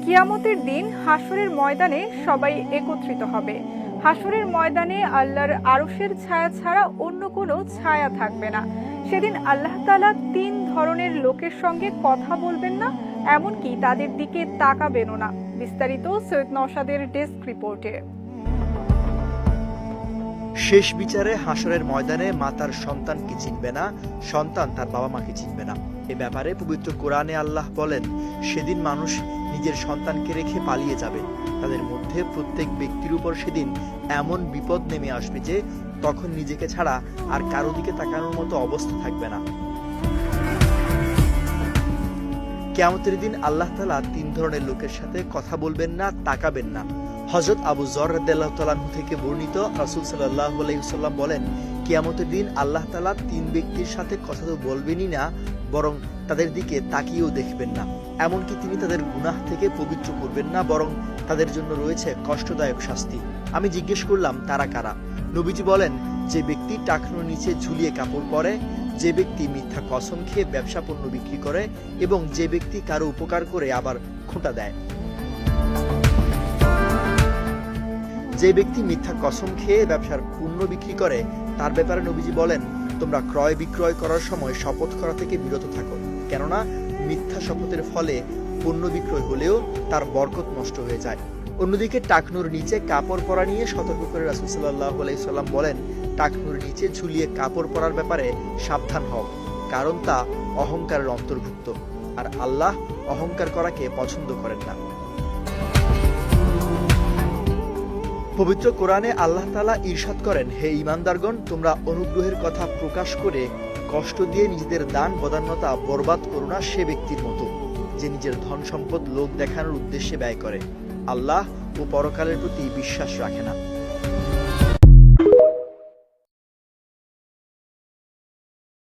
কিয়ামতের দিন হাশরের ময়দানে সবাই একত্রিত হবে। হাশরের ময়দানে আল্লাহর আরশের ছায়া ছাড়া অন্য কোনো ছায়া থাকবে না। সেদিন আল্লাহ তাআলা ৩ ধরনের লোকের সঙ্গে কথা বলবেন না, এমনকি তাদের দিকে তাকাবেনও না। বিস্তারিত সৈয়দ নওশাদের ডেস্ক রিপোর্টে। শেষ বিচারে হাশরের ময়দানে মাতার সন্তানকে চিনবে না, সন্তান তার বাবা মাকে চিনবে না। এ ব্যাপারে পবিত্র কোরআনে আল্লাহ বলেন, সেদিন মানুষ নিজের সন্তানকে রেখে পালিয়ে যাবে। তাদের মধ্যে প্রত্যেক ব্যক্তির উপর সেদিন এমন বিপদ নেমে আসবে যে তখন নিজেকে ছাড়া আর কারো দিকে তাকানোর মতো অবস্থা থাকবে না। কিয়ামতের দিন আল্লাহ তাআলা ৩ ধরনের লোকের সাথে কথা বলবেন না, তাকাবেন না। হযরত আবু যর রাদিয়াল্লাহু তাআলা আনহু থেকে বর্ণিত, রাসূল সাল্লাল্লাহু আলাইহি ওয়াসাল্লাম বলেন, কিয়ামতের দিন আল্লাহ তাআলা ৩ ব্যক্তির সাথে কথা তো বলবেনই না, বরং তাদের দিকে তাকিয়েও দেখবেন না। এমনকি তিনি তাদের গুনাহ থেকে পবিত্র করবেন না, বরং তাদের জন্য রয়েছে কষ্টদায়ক শাস্তি। আমি জিজ্ঞেস করলাম, তারা কারা? নবীজি বলেন, যে ব্যক্তি টাকনোর নিচে ঝুলিয়ে কাপড় পরে, যে ব্যক্তি মিথ্যা কসম খেয়ে ব্যবসা পণ্য বিক্রি করে, এবং যে ব্যক্তি কারো উপকার করে আবার খোঁটা দেয়। যে ব্যক্তি মিথ্যা কসম খেয়ে ব্যবসার পণ্য বিক্রি করে, তার ব্যাপারে নবীজি বলেন, তোমরা ক্রয় বিক্রয় করার সময় শপথ করা থেকে বিরত থাকো, কেননা মিথ্যা শপথের ফলে পণ্য বিক্রয় হলেও তার বরকত নষ্ট হয়ে যায়। অন্যদিকে টাকনুর নিচে কাপড় পরা নিয়ে সতর্ক করে রাসূল সাল্লাল্লাহু আলাইহি সাল্লাম বলেন, টাকনুর নিচে ঝুলিয়ে কাপড় পরার ব্যাপারে সাবধান হও, কারণ তা অহংকারের অন্তর্ভুক্ত, আর আল্লাহ অহংকার করাকে পছন্দ করেন না। পবিত্র কোরআনে আল্লাহ তাআলা ইরশাদ করেন, হে ঈমানদারগণ, তোমরা অনুগ্রহের কথা প্রকাশ করে কষ্ট দিয়ে নিজেদের দান বদান্যতা বরবাদ করো না সে ব্যক্তির মতো, যে নিজের ধন সম্পদ লোক দেখানোর উদ্দেশ্যে ব্যয় করে, আল্লাহ ও পরকালের প্রতি বিশ্বাস রাখে না।